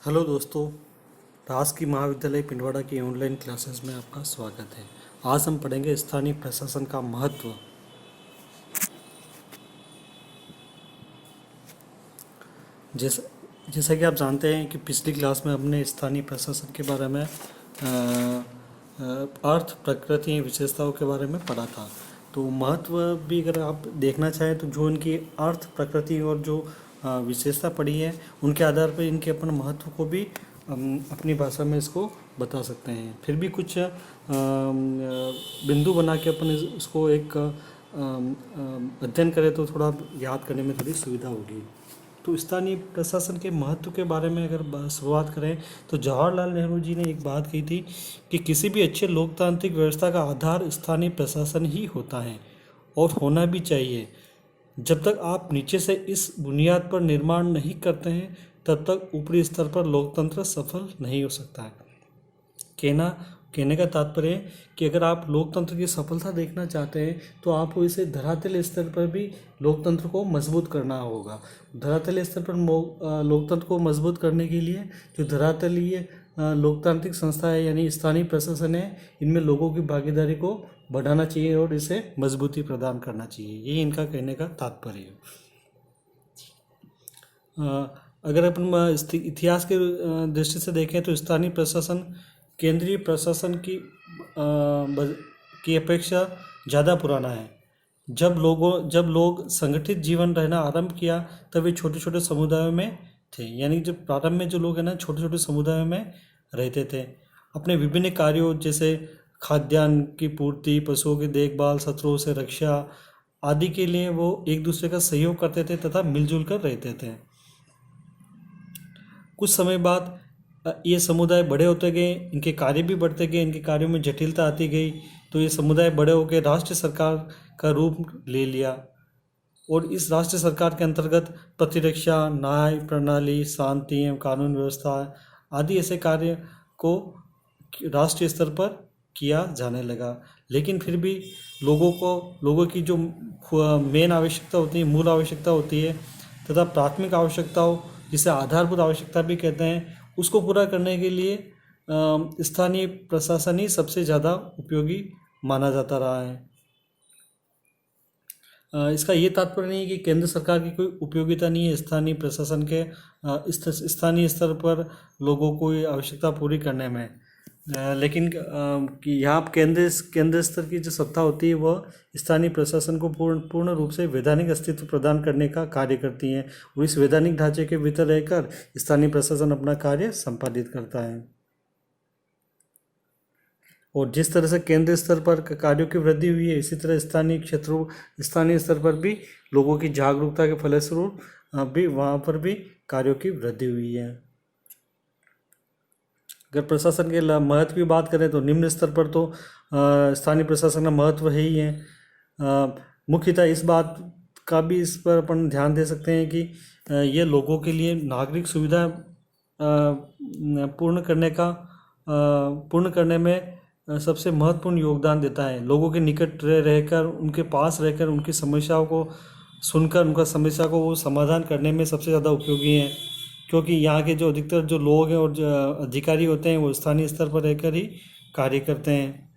Hello दोस्तों, राजकीय महाविद्यालय पिंडवाड़ा की ऑनलाइन क्लासेस में आपका स्वागत है। आज हम पढ़ेंगे स्थानीय प्रशासन का महत्व। जैसा जैसा कि आप जानते हैं कि पिछली क्लास में हमने स्थानीय प्रशासन के बारे में अर्थ, प्रकृति एवं विशेषताओं के बारे में पढ़ा था। तो महत्व भी अगर आप देखना चाहें तो जो इनकी अर्थ, प्रकृति और जो विशेषता पड़ी है, उनके आधार पर इनके अपन महत्व को भी अपनी भाषा में इसको बता सकते हैं। फिर भी कुछ बिंदु बना के अपन इसको एक अध्ययन करें तो थोड़ा याद करने में थोड़ी सुविधा होगी। तो स्थानीय प्रशासन के महत्व के बारे में अगर शुरुआत करें तो जवाहरलाल नेहरू जी ने एक बात कही थी कि किसी भी अच्छे लोकतांत्रिक व्यवस्था का आधार स्थानीय प्रशासन ही होता है और होना भी चाहिए। जब तक आप नीचे से इस बुनियाद पर निर्माण नहीं करते हैं तब तक ऊपरी स्तर पर लोकतंत्र सफल नहीं हो सकता है। कहने का तात्पर्य है कि अगर आप लोकतंत्र की सफलता देखना चाहते हैं तो आपको इसे धरातल स्तर पर भी लोकतंत्र को मजबूत करना होगा। धरातल स्तर पर लोकतंत्र को मजबूत करने के लिए जो धरातलीय लोकतांत्रिक संस्था है यानी स्थानीय प्रशासन है, इनमें लोगों की भागीदारी को बढ़ाना चाहिए और इसे मजबूती प्रदान करना चाहिए। यही इनका कहने का तात्पर्य है। अगर अपन इतिहास के दृष्टि से देखें तो स्थानीय प्रशासन केंद्रीय प्रशासन की अपेक्षा ज़्यादा पुराना है। जब लोग संगठित जीवन रहना आरंभ किया तब वे छोटे छोटे समुदायों में थे। यानी जब प्रारंभ में जो लोग हैं ना, छोटे छोटे समुदायों में रहते थे। अपने विभिन्न कार्यों जैसे खाद्यान्न की पूर्ति, पशुओं की देखभाल, शत्रुओं से रक्षा आदि के लिए वो एक दूसरे का सहयोग करते थे तथा मिलजुल कर रहते थे। कुछ समय बाद ये समुदाय बड़े होते गए, इनके कार्य भी बढ़ते गए, इनके कार्यों में जटिलता आती गई, तो ये समुदाय बड़े होकर राष्ट्रीय सरकार का रूप ले लिया और इस राष्ट्रीय सरकार के अंतर्गत प्रतिरक्षा, न्याय प्रणाली, शांति एवं कानून व्यवस्था आदि ऐसे कार्य को राष्ट्रीय स्तर पर किया जाने लगा। लेकिन फिर भी लोगों की जो मेन आवश्यकता होती है, मूल आवश्यकता होती है तथा प्राथमिक आवश्यकताओं जिसे आधारभूत आवश्यकता भी कहते हैं, उसको पूरा करने के लिए स्थानीय प्रशासन ही सबसे ज़्यादा उपयोगी माना जाता रहा है। इसका ये तात्पर्य नहीं है कि केंद्र सरकार की कोई उपयोगिता नहीं है स्थानीय प्रशासन के स्थानीय स्तर पर लोगों को आवश्यकता पूरी करने में, लेकिन कि यहाँ केंद्र स्तर की जो सत्ता होती है वह स्थानीय प्रशासन को पूर्ण रूप से वैधानिक अस्तित्व प्रदान करने का कार्य करती हैं और इस वैधानिक ढांचे के भीतर रहकर स्थानीय प्रशासन अपना कार्य संपादित करता है। और जिस तरह से केंद्रीय स्तर पर कार्यों की वृद्धि हुई है, इसी तरह स्थानीय स्तर पर भी लोगों की जागरूकता के फलस्वरूप भी वहाँ पर भी कार्यों की वृद्धि हुई है। अगर प्रशासन के महत्व की बात करें तो निम्न स्तर पर तो स्थानीय प्रशासन का महत्व है ही है। मुख्यतः इस बात का भी इस पर अपन ध्यान दे सकते हैं कि यह लोगों के लिए नागरिक सुविधा पूर्ण करने में सबसे महत्वपूर्ण योगदान देता है। लोगों के निकट रहकर, उनके पास रहकर, उनकी समस्याओं को सुनकर, उनका समस्या को वो समाधान करने में सबसे ज़्यादा उपयोगी है, क्योंकि यहाँ के जो अधिकतर जो लोग हैं और जो अधिकारी होते हैं वो स्थानीय स्तर पर रहकर ही कार्य करते हैं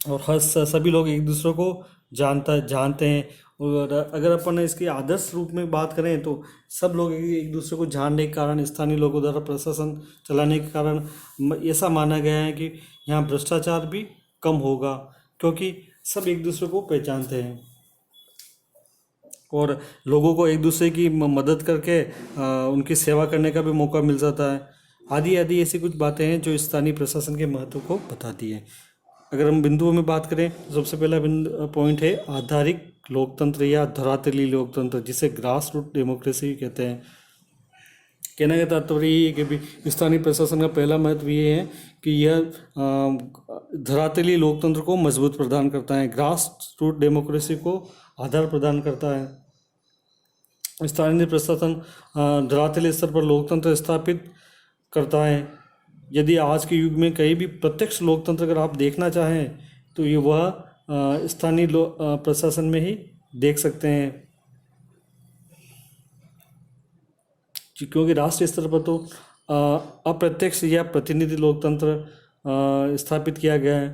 और सभी लोग एक दूसरे को जानते हैं। और अगर अपन इसके आदर्श रूप में बात करें तो सब लोग एक दूसरे को जानने के कारण, स्थानीय लोगों द्वारा प्रशासन चलाने के कारण ऐसा माना गया है कि यहाँ भ्रष्टाचार भी कम होगा, क्योंकि सब एक दूसरे को पहचानते हैं और लोगों को एक दूसरे की मदद करके उनकी सेवा करने का भी मौका मिल जाता है। आदि आदि ऐसी कुछ बातें हैं जो स्थानीय प्रशासन के महत्व को बताती है। अगर हम बिंदुओं में बात करें तो सबसे पहला पॉइंट है आधारिक लोकतंत्र या धरातलीय लोकतंत्र, जिसे ग्रास रूट डेमोक्रेसी कहते हैं। कहने का तात्पर्य ये है कि स्थानीय प्रशासन का पहला महत्व ये है कि यह धरातलीय लोकतंत्र को मजबूत प्रदान करता है, ग्रास रूट डेमोक्रेसी को आधार प्रदान करता है। स्थानीय प्रशासन धरातलीय स्तर पर लोकतंत्र स्थापित करता है। यदि आज के युग में कहीं भी प्रत्यक्ष लोकतंत्र अगर आप देखना चाहें तो ये वह स्थानीय प्रशासन में ही देख सकते हैं। क्योंकि राष्ट्रीय स्तर पर तो अप्रत्यक्ष या प्रतिनिधि लोकतंत्र स्थापित किया गया है।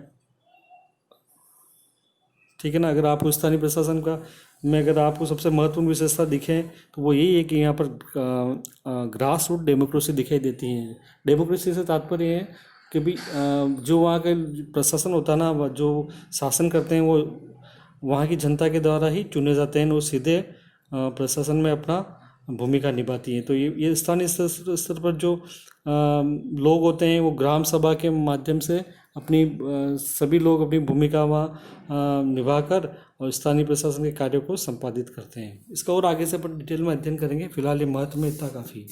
ठीक है ना। अगर आपको स्थानीय प्रशासन का में अगर आपको सबसे महत्वपूर्ण विशेषता दिखे तो वो यही है कि यहाँ पर ग्रास रूट डेमोक्रेसी दिखाई देती है। डेमोक्रेसी से तात्पर्य है कि भी जो वहाँ का प्रशासन होता है ना, जो शासन करते हैं वो वहाँ की जनता के द्वारा ही चुने जाते हैं, वो सीधे प्रशासन में अपना भूमिका निभाती है। तो ये स्थानीय स्तर पर जो लोग होते हैं वो ग्राम सभा के माध्यम से अपनी सभी लोग अपनी भूमिका वहाँ निभाकर और स्थानीय प्रशासन के कार्यों को संपादित करते हैं। इसका और आगे से अपन डिटेल में अध्ययन करेंगे, फिलहाल ये महत्व में इतना काफ़ी।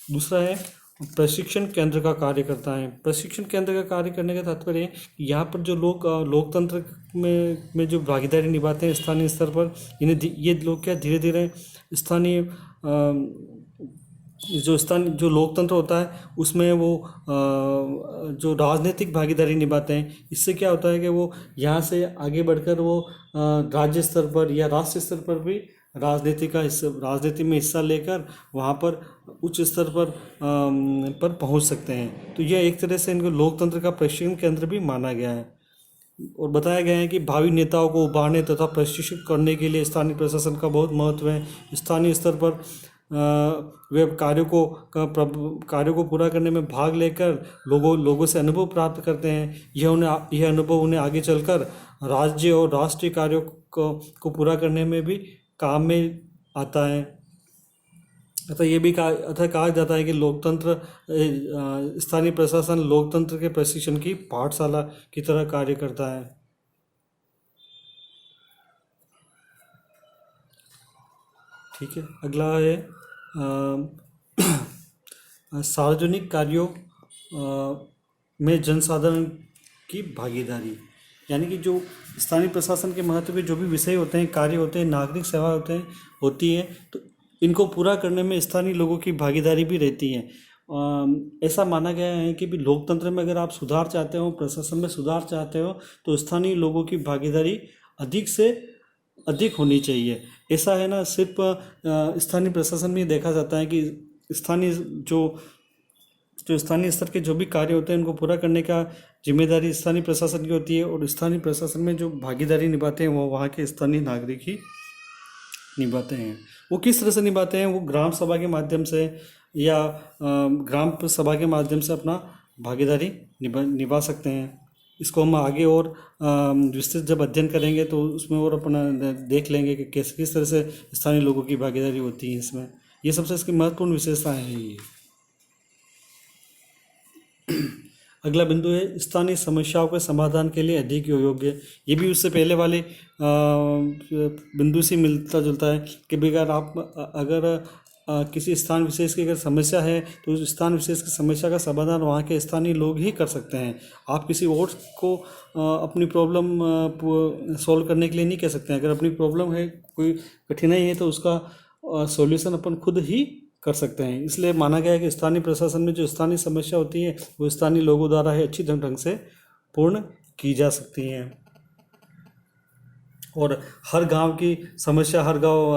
दूसरा है प्रशिक्षण केंद्र का कार्य करता है। प्रशिक्षण केंद्र का कार्य करने का तात्पर्य है कि यहाँ पर जो लोग लोकतंत्र में जो भागीदारी निभाते हैं स्थानीय स्तर पर, इन्हें ये लोग क्या धीरे धीरे स्थानीय जो लोकतंत्र होता है उसमें वो जो राजनीतिक भागीदारी निभाते हैं। इससे क्या होता है कि वो यहाँ से आगे बढ़कर वो राज्य स्तर पर या राष्ट्रीय स्तर पर भी राजनीति में हिस्सा लेकर वहाँ पर उच्च स्तर पर पहुँच सकते हैं। तो यह एक तरह से इनको लोकतंत्र का प्रशिक्षण केंद्र भी माना गया है। और बताया गया है कि भावी नेताओं को उभारने तथा प्रशिक्षित करने के लिए स्थानीय प्रशासन का बहुत महत्व है। स्थानीय स्तर पर वे कार्यों को पूरा करने में भाग लेकर लोगों से अनुभव प्राप्त करते हैं। यह अनुभव उन्हें आगे चलकर राज्य और राष्ट्रीय कार्यों को पूरा करने में भी काम में आता है। अतः ये भी कहा जाता है कि लोकतंत्र स्थानीय प्रशासन लोकतंत्र के प्रशिक्षण की पाठशाला की तरह कार्य करता है। ठीक है। अगला है सार्वजनिक कार्यों में जनसाधारण की भागीदारी, यानी कि जो स्थानीय प्रशासन के महत्व के जो भी विषय होते हैं, कार्य होते हैं, नागरिक सेवा होती है, तो इनको पूरा करने में स्थानीय लोगों की भागीदारी भी रहती है। ऐसा माना गया है कि भी लोकतंत्र में अगर आप सुधार चाहते हो, प्रशासन में सुधार चाहते हो, तो स्थानीय लोगों की भागीदारी अधिक से अधिक होनी चाहिए। ऐसा है ना, सिर्फ स्थानीय प्रशासन में देखा जाता है कि स्थानीय स्तर के जो भी कार्य होते हैं उनको पूरा करने का जिम्मेदारी स्थानीय प्रशासन की होती है, और स्थानीय प्रशासन में जो भागीदारी निभाते हैं वो वहाँ के स्थानीय नागरिक ही निभाते हैं। वो किस तरह से निभाते हैं? वो ग्राम सभा के माध्यम से या ग्राम सभा के माध्यम से अपना भागीदारी निभा सकते हैं। इसको हम आगे और विस्तृत जब अध्ययन करेंगे तो उसमें और अपना देख लेंगे कि किस तरह से स्थानीय लोगों की भागीदारी होती है इसमें। ये सबसे इसकी महत्वपूर्ण विशेषताएं हैं ये। अगला बिंदु है स्थानीय समस्याओं के समाधान के लिए अधिक योग्य। ये भी उससे पहले वाले बिंदु से मिलता जुलता है कि अगर किसी स्थान विशेष की अगर समस्या है तो उस स्थान विशेष की समस्या का समाधान वहाँ के स्थानीय लोग ही कर सकते हैं। आप किसी और को अपनी प्रॉब्लम सॉल्व करने के लिए नहीं कह सकते हैं। अगर अपनी प्रॉब्लम है, कोई कठिनाई है, तो उसका सॉल्यूशन अपन खुद ही कर सकते हैं। इसलिए माना गया है कि स्थानीय प्रशासन में जो स्थानीय समस्या होती है वो स्थानीय लोगों द्वारा ही अच्छी ढंग से पूर्ण की जा सकती हैं। और हर गांव की समस्या हर गांव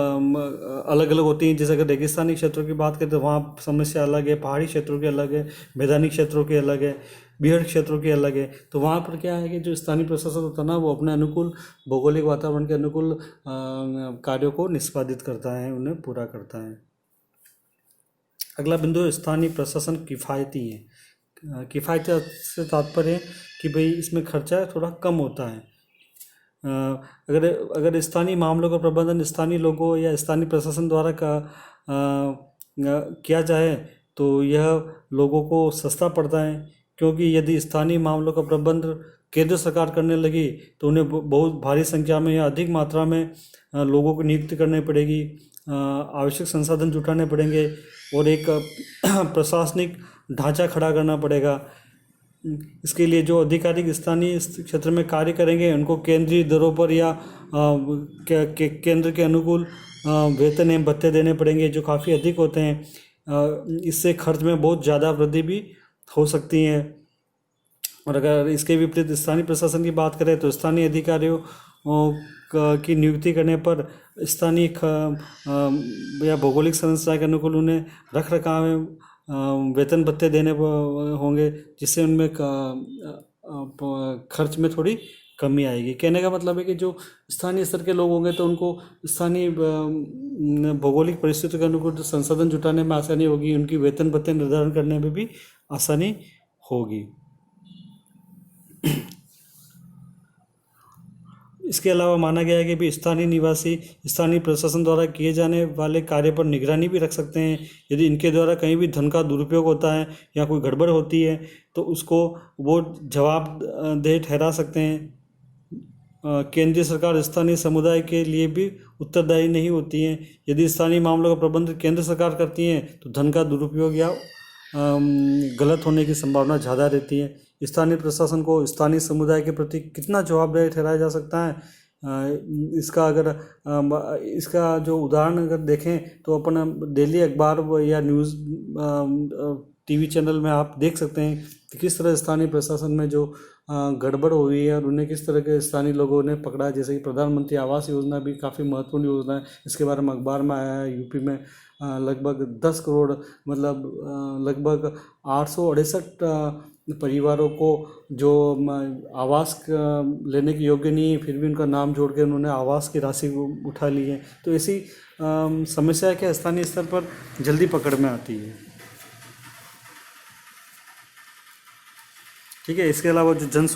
अलग अलग होती हैं। जैसे अगर रेगिस्तानी क्षेत्रों की बात करें तो वहाँ समस्या अलग है, पहाड़ी क्षेत्रों की अलग है, मैदानी क्षेत्रों की अलग है, बीहड़ क्षेत्रों की अलग है। तो वहाँ पर क्या है कि जो स्थानीय प्रशासन होता है ना, वो अपने अनुकूल भौगोलिक वातावरण के अनुकूल कार्यों को निष्पादित करता है, उन्हें पूरा करता है। अगला बिंदु स्थानीय प्रशासन किफ़ायती है। किफ़ायती से तात्पर्य है कि भाई इसमें खर्चा थोड़ा कम होता है। अगर स्थानीय मामलों का प्रबंधन स्थानीय लोगों या स्थानीय प्रशासन द्वारा किया जाए तो यह लोगों को सस्ता पड़ता है, क्योंकि यदि स्थानीय मामलों का प्रबंध केंद्र सरकार करने लगी तो उन्हें बहुत भारी संख्या में या अधिक मात्रा में लोगों को नियुक्त करनी पड़ेगी, आवश्यक संसाधन जुटाने पड़ेंगे और एक प्रशासनिक ढांचा खड़ा करना पड़ेगा। इसके लिए जो अधिकारी स्थानीय क्षेत्र में कार्य करेंगे उनको केंद्रीय दरों पर या केंद्र के अनुकूल वेतन एवं भत्ते देने पड़ेंगे, जो काफ़ी अधिक होते हैं। इससे खर्च में बहुत ज़्यादा वृद्धि भी हो सकती है। और अगर इसके विपरीत स्थानीय प्रशासन की बात करें तो स्थानीय अधिकारियों की नियुक्ति करने पर स्थानीय या भौगोलिक संरचना के अनुकूल उन्हें रख रखाव में वेतन भत्ते देने होंगे, जिससे उनमें खर्च में थोड़ी कमी आएगी। कहने का मतलब है कि जो स्थानीय स्तर के लोग होंगे तो उनको स्थानीय भौगोलिक परिस्थितियों के अनुकूल संसाधन जुटाने में आसानी होगी, उनकी वेतन भत्ते निर्धारण करने में भी आसानी होगी। इसके अलावा माना गया है कि भी स्थानीय निवासी स्थानीय प्रशासन द्वारा किए जाने वाले कार्य पर निगरानी भी रख सकते हैं। यदि इनके द्वारा कहीं भी धन का दुरुपयोग होता है या कोई गड़बड़ होती है तो उसको वो जवाबदेह ठहरा सकते हैं। केंद्रीय सरकार स्थानीय समुदाय के लिए भी उत्तरदायी नहीं होती है। यदि स्थानीय मामलों का प्रबंध केंद्र सरकार करती है तो धन का दुरुपयोग या गलत होने की संभावना ज़्यादा रहती है। स्थानीय प्रशासन को स्थानीय समुदाय के प्रति कितना जवाबदेह ठहराया जा सकता है, इसका जो उदाहरण अगर देखें तो अपन डेली अखबार या न्यूज़ टीवी चैनल में आप देख सकते हैं कि किस तरह स्थानीय प्रशासन में जो गड़बड़ हुई है और उन्हें किस तरह के स्थानीय लोगों ने पकड़ा। जैसे कि प्रधानमंत्री आवास योजना भी काफ़ी महत्वपूर्ण योजना है, इसके बारे में अखबार में आया है। यूपी में लगभग 10 करोड़ मतलब लगभग 868 परिवारों को जो आवास लेने के योग्य नहीं है, फिर भी उनका नाम जोड़ के उन्होंने आवास की राशि उठा ली है। तो ऐसी समस्या क्या स्थानीय स्तर पर जल्दी पकड़ में आती है। ठीक है। इसके अलावा जो जन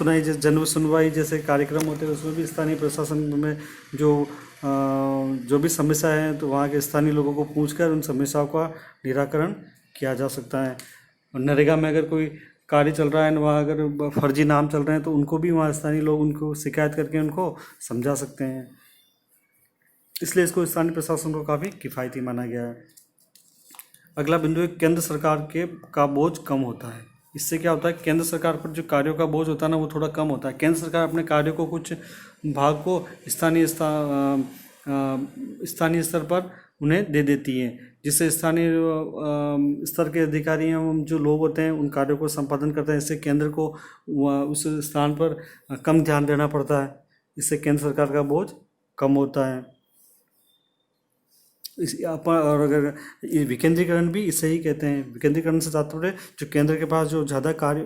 सुनवाई जैसे कार्यक्रम होते हैं उसमें भी स्थानीय प्रशासन में जो भी समस्या है तो वहाँ के स्थानीय लोगों को पूछकर उन समस्याओं का निराकरण किया जा सकता है। और नरेगा में अगर कोई कार्य चल रहा है वहाँ अगर फर्जी नाम चल रहे हैं तो उनको भी वहाँ स्थानीय लोग उनको शिकायत करके उनको समझा सकते हैं। इसलिए इसको स्थानीय प्रशासन को काफ़ी किफ़ायती माना गया है। अगला बिंदु है केंद्र सरकार का बोझ कम होता है। इससे क्या होता है, केंद्र सरकार पर जो कार्यों का बोझ होता है ना वो थोड़ा कम होता है। केंद्र सरकार अपने कार्यों को कुछ भाग को स्थानीय स्तर पर उन्हें दे देती है, जिससे स्थानीय स्तर के अधिकारी एवं जो लोग होते हैं उन कार्यों को संपादन करते हैं। इससे केंद्र को उस स्थान पर कम ध्यान देना पड़ता है। इससे केंद्र सरकार का बोझ कम होता है। और अगर विकेंद्रीकरण भी इसे ही कहते हैं। विकेंद्रीकरण से तात्पर्य जो केंद्र के पास जो ज़्यादा कार्य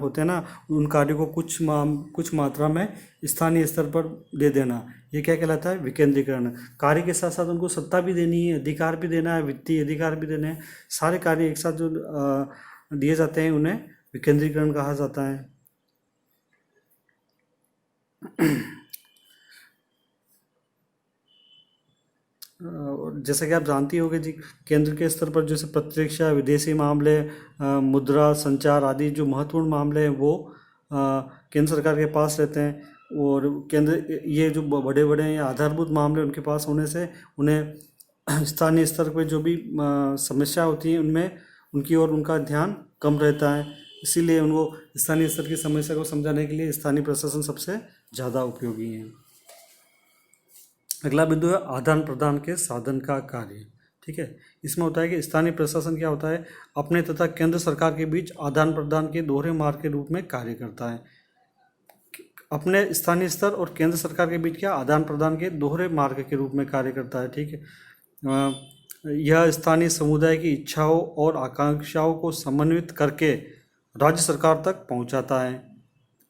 होते हैं ना उन कार्यों को कुछ मात्रा में स्थानीय स्तर पर दे देना, ये क्या कहलाता है, विकेंद्रीकरण। कार्य के साथ साथ उनको सत्ता भी देनी है, अधिकार भी देना है, वित्तीय अधिकार भी देने हैं। सारे कार्य एक साथ जो दिए जाते हैं उन्हें विकेंद्रीकरण कहा जाता है। जैसा कि आप जानती होंगे जी, केंद्र के स्तर पर जैसे प्रतिरक्षा, विदेशी मामले, मुद्रा, संचार आदि जो महत्वपूर्ण मामले हैं वो केंद्र सरकार के पास रहते हैं। और केंद्र ये जो बड़े बड़े आधारभूत मामले उनके पास होने से उन्हें स्थानीय स्तर पर जो भी समस्या होती है उनमें उनकी ओर उनका ध्यान कम रहता है। इसीलिए उनको स्थानीय स्तर की समस्या को समझाने के लिए स्थानीय प्रशासन सबसे ज़्यादा उपयोगी है। अगला बिंदु है आदान प्रदान के साधन का कार्य। ठीक है। इसमें होता है कि स्थानीय प्रशासन क्या होता है, अपने तथा केंद्र सरकार के बीच आदान प्रदान के दोहरे मार्ग के रूप में कार्य करता है। अपने स्थानीय स्तर और केंद्र सरकार के बीच क्या आदान प्रदान के दोहरे मार्ग के रूप में कार्य करता है। ठीक है। यह स्थानीय समुदाय की इच्छाओं और आकांक्षाओं को समन्वित करके राज्य सरकार तक पहुंचाता है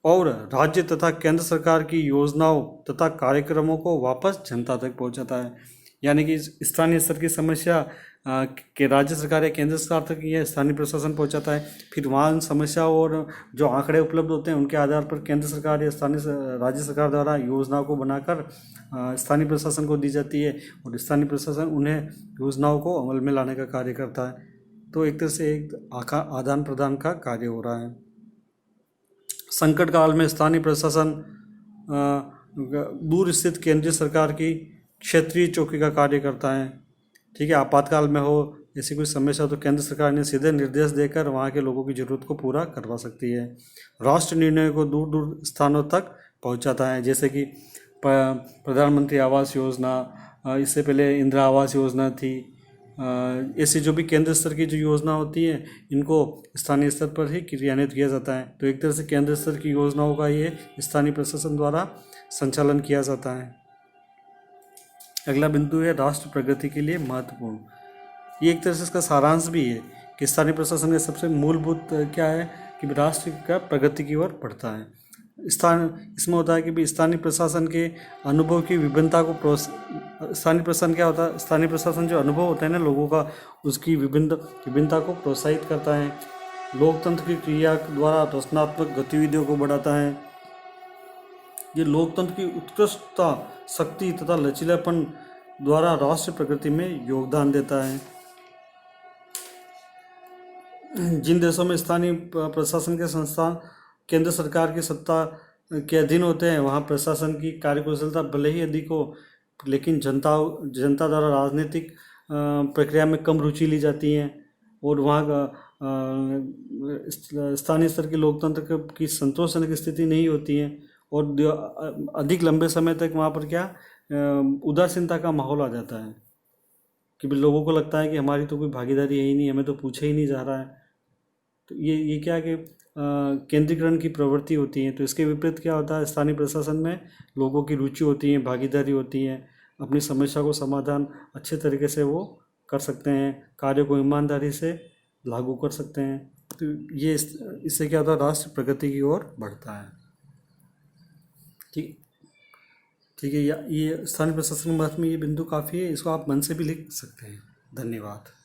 और राज्य तथा केंद्र सरकार की योजनाओं तथा कार्यक्रमों को वापस जनता तक पहुंचाता है। यानी कि स्थानीय स्तर की समस्या के राज्य सरकार या केंद्र सरकार तक यह स्थानीय प्रशासन पहुंचाता है। फिर वहाँ समस्याओं और जो आंकड़े उपलब्ध होते हैं उनके आधार पर केंद्र सरकार या राज्य सरकार द्वारा योजनाओं को बनाकर स्थानीय प्रशासन को दी जाती है और स्थानीय प्रशासन उन्हें योजनाओं को अमल में लाने का कार्य करता है। तो एक तरह से एक आदान प्रदान का कार्य हो रहा है। संकट काल में स्थानीय प्रशासन दूर स्थित केंद्रीय सरकार की क्षेत्रीय चौकी का कार्य करता है। ठीक है। आपातकाल में हो ऐसी कोई समस्या तो केंद्र सरकार ने सीधे निर्देश देकर वहाँ के लोगों की ज़रूरत को पूरा करवा सकती है। राष्ट्र निर्णय को दूर दूर स्थानों तक पहुँचाता है, जैसे कि प्रधानमंत्री आवास योजना, इससे पहले इंदिरा आवास योजना थी, ऐसी जो भी केंद्र स्तर की जो योजना होती है इनको स्थानीय स्तर पर ही क्रियान्वित किया जाता है। तो एक तरह से केंद्र स्तर की योजनाओं का ये स्थानीय प्रशासन द्वारा संचालन किया जाता है। अगला बिंदु है राष्ट्र प्रगति के लिए महत्वपूर्ण। ये एक तरह से इसका सारांश भी है कि स्थानीय प्रशासन का सबसे मूलभूत क्या है कि राष्ट्र का प्रगति की ओर बढ़ता है। इसमें होता है कि भी स्थानीय प्रशासन के अनुभव की विभिन्नता को स्थानीय प्रशासन क्या होता है, स्थानीय प्रशासन जो अनुभव होता है ना लोगों का, उसकी विभिन्नता को प्रोत्साहित करता है। लोकतंत्र की क्रिया द्वारा रचनात्मक गतिविधियों को बढ़ाता है। ये लोकतंत्र की उत्कृष्टता, शक्ति तथा लचीलापन द्वारा राष्ट्र प्रगति में योगदान देता है। जिन देशों में स्थानीय प्रशासन के संस्थान केंद्र सरकार की सत्ता के अधीन होते हैं वहाँ प्रशासन की कार्यकुशलता भले ही अधिक हो, लेकिन जनता द्वारा राजनीतिक प्रक्रिया में कम रुचि ली जाती है और वहाँ स्थानीय स्तर के लोकतंत्र की संतोषजनक स्थिति नहीं होती है और अधिक लंबे समय तक वहाँ पर क्या उदासीनता का माहौल आ जाता है कि लोगों को लगता है कि हमारी तो कोई भागीदारी है ही नहीं, हमें तो पूछा ही नहीं जा रहा है। तो ये क्या कि केंद्रीकरण की प्रवृत्ति होती है। तो इसके विपरीत क्या होता है, स्थानीय प्रशासन में लोगों की रुचि होती है, भागीदारी होती है, अपनी समस्या को समाधान अच्छे तरीके से वो कर सकते हैं, कार्य को ईमानदारी से लागू कर सकते हैं। तो ये इससे क्या होता है, राष्ट्र प्रगति की ओर बढ़ता है। ठीक है। ये स्थानीय प्रशासन के महत्व में ये बिंदु काफ़ी है, इसको आप मन से भी लिख सकते हैं। धन्यवाद।